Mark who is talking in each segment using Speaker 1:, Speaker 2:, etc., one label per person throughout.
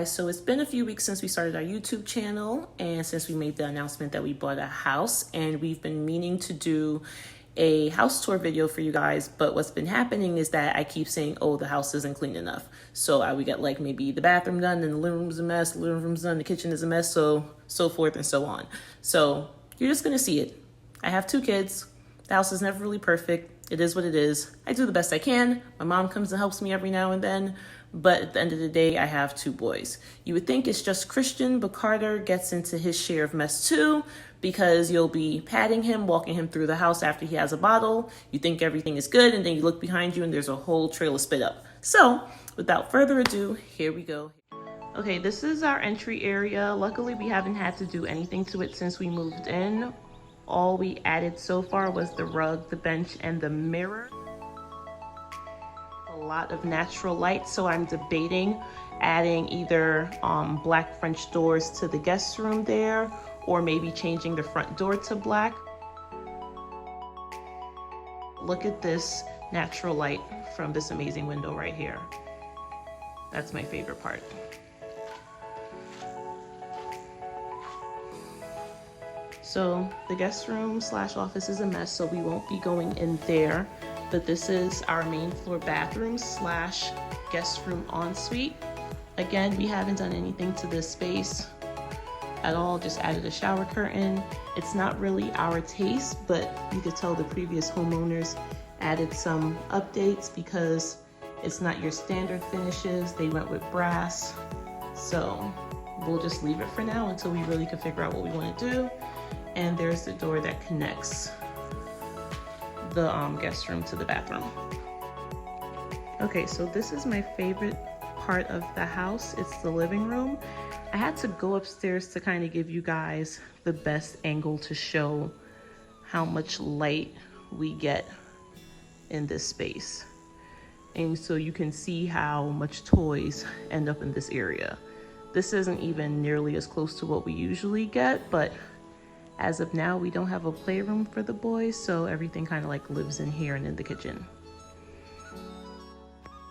Speaker 1: guys. So it's been a few weeks since we started our YouTube channel and since we made the announcement that we bought a house, and we've been meaning to do a house tour video for you guys, but what's been happening is that I keep saying, oh, the house isn't clean enough. So I would get like maybe the bathroom done and the living room's a mess, the living room's done, the kitchen is a mess, so forth and so on. So you're just gonna see it. I have 2 kids. The house is never really perfect. It is what it is. I do the best I can. My mom comes and helps me every now and then. But at the end of the day, I have 2 boys. You would think it's just Christian, but Carter gets into his share of mess too, because you'll be patting him, walking him through the house after he has a bottle. You think everything is good, and then you look behind you and there's a whole trail of spit up. So without further ado, here we go. Okay, this is our entry area. Luckily, we haven't had to do anything to it since we moved in. All we added so far was the rug, the bench, and the mirror. A lot of natural light, so I'm debating adding either black French doors to the guest room there, or maybe changing the front door to black. Look at this natural light from this amazing window right here. That's my favorite part. So the guest room / office is a mess, so we won't be going in there. But this is our main floor bathroom / guest room ensuite. Again, we haven't done anything to this space at all, just added a shower curtain. It's not really our taste, but you could tell the previous homeowners added some updates because it's not your standard finishes. They went with brass. So we'll just leave it for now until we really can figure out what we want to do. And there's the door that connects the guest room to the bathroom. Okay, so this is my favorite part of the house. It's the living room. I had to go upstairs to kind of give you guys the best angle to show how much light we get in this space. And so you can see how much toys end up in this area. This isn't even nearly as close to what we usually get, but as of now, we don't have a playroom for the boys, so everything kind of like lives in here and in the kitchen.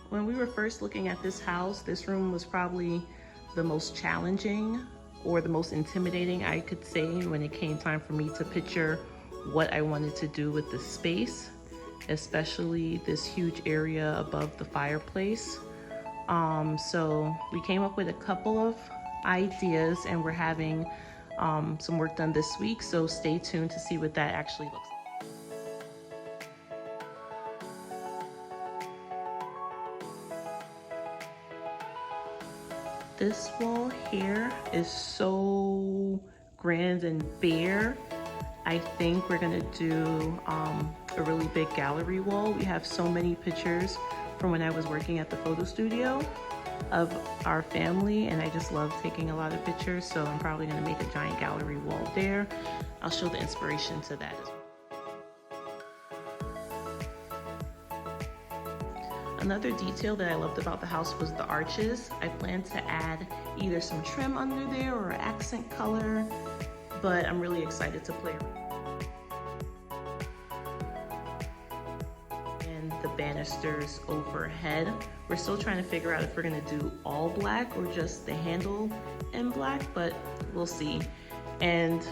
Speaker 1: When we were first looking at this house, this room was probably the most challenging or the most intimidating, I could say, when it came time for me to picture what I wanted to do with the space, especially this huge area above the fireplace. So we came up with a couple of ideas, and we're having some work done this week, so stay tuned to see what that actually looks like. This wall here is so grand and bare. I think we're gonna do a really big gallery wall. We have so many pictures from when I was working at the photo studio of our family, and I just love taking a lot of pictures, so I'm probably going to make a giant gallery wall there. I'll show the inspiration to that as well. Another detail that I loved about the house was the arches. I plan to add either some trim under there or accent color, but I'm really excited to play around. The banisters overhead. We're still trying to figure out if we're gonna do all black or just the handle in black, but we'll see. And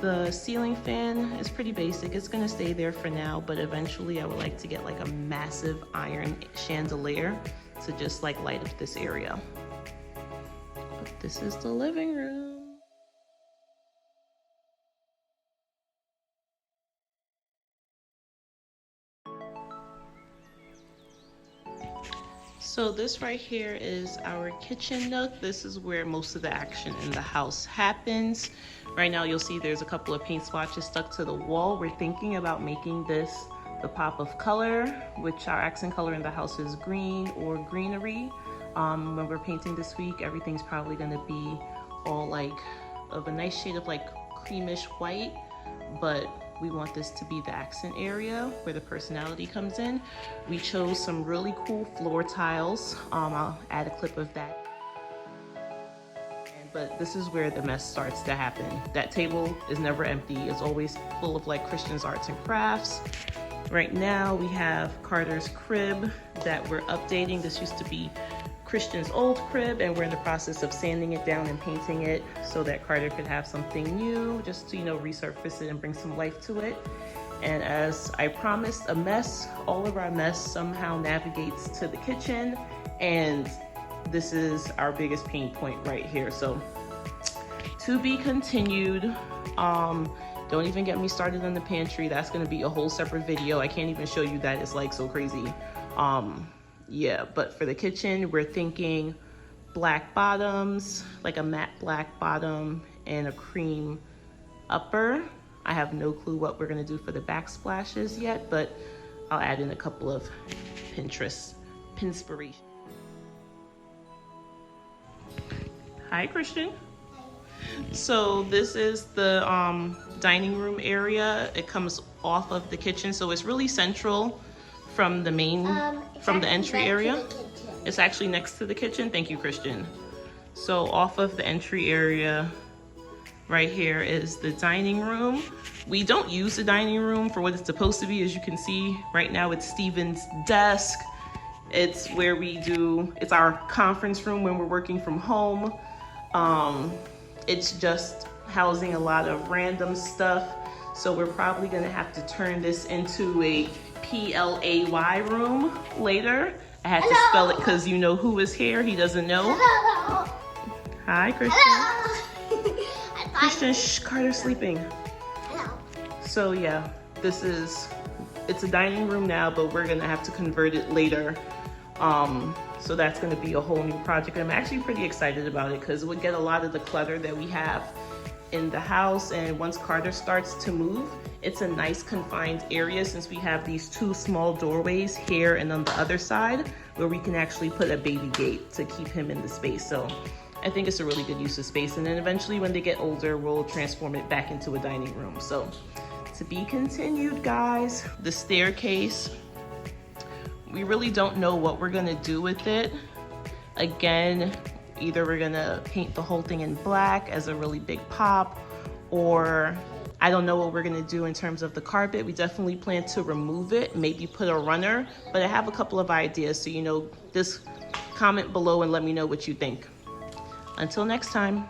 Speaker 1: the ceiling fan is pretty basic. It's gonna stay there for now, but eventually I would like to get like a massive iron chandelier to just like light up this area. But this is the living room. So this right here is our kitchen nook. This is where most of the action in the house happens. Right now you'll see there's a couple of paint swatches stuck to the wall. We're thinking about making this the pop of color, which our accent color in the house is green or greenery. When we're painting this week, everything's probably gonna be all like of a nice shade of like creamish white, but we want this to be the accent area where the personality comes in. We chose some really cool floor tiles. I'll add a clip of that. But this is where the mess starts to happen. That table is never empty. It's always full of like Christian's arts and crafts. Right now we have Carter's crib that we're updating. This used to be Christian's old crib, and we're in the process of sanding it down and painting it so that Carter could have something new, just to, you know, resurface it and bring some life to it. And as I promised, a mess, all of our mess somehow navigates to the kitchen, and this is our biggest pain point right here. So to be continued. Don't even get me started on the pantry. That's gonna be a whole separate video. I can't even show you that, it's like so crazy. Yeah, but for the kitchen, we're thinking black bottoms, like a matte black bottom and a cream upper. I have no clue what we're gonna do for the backsplashes yet, but I'll add in a couple of Pinterest pinspiration. Hi, Christian. So this is the dining room area. It comes off of the kitchen, so it's really central from the main, from the entry area. It's actually next to the kitchen. Thank you, Christian. So off of the entry area right here is the dining room. We don't use the dining room for what it's supposed to be. As you can see right now, it's Steven's desk. It's where we do, it's our conference room when we're working from home. It's just housing a lot of random stuff. So we're probably gonna have to turn this into a PLAY room later. I had to spell it because you know who is here. He doesn't know.
Speaker 2: Hello.
Speaker 1: Hi, Christian.
Speaker 2: Hello.
Speaker 1: Christian, shh, Carter's sleeping.
Speaker 2: Hello.
Speaker 1: So yeah, it's a dining room now, but we're gonna have to convert it later. So that's gonna be a whole new project. I'm actually pretty excited about it because it would get a lot of the clutter that we have in the house, and once Carter starts to move, it's a nice confined area since we have these two small doorways here and on the other side where we can actually put a baby gate to keep him in the space. So I think it's a really good use of space, and then eventually when they get older, we'll transform it back into a dining room. So to be continued, guys. The staircase, we really don't know what we're gonna do with it. Again, either we're gonna paint the whole thing in black as a really big pop, or I don't know what we're gonna do in terms of the carpet. We definitely plan to remove it, maybe put a runner, but I have a couple of ideas. So, you know, just comment below and let me know what you think. Until next time.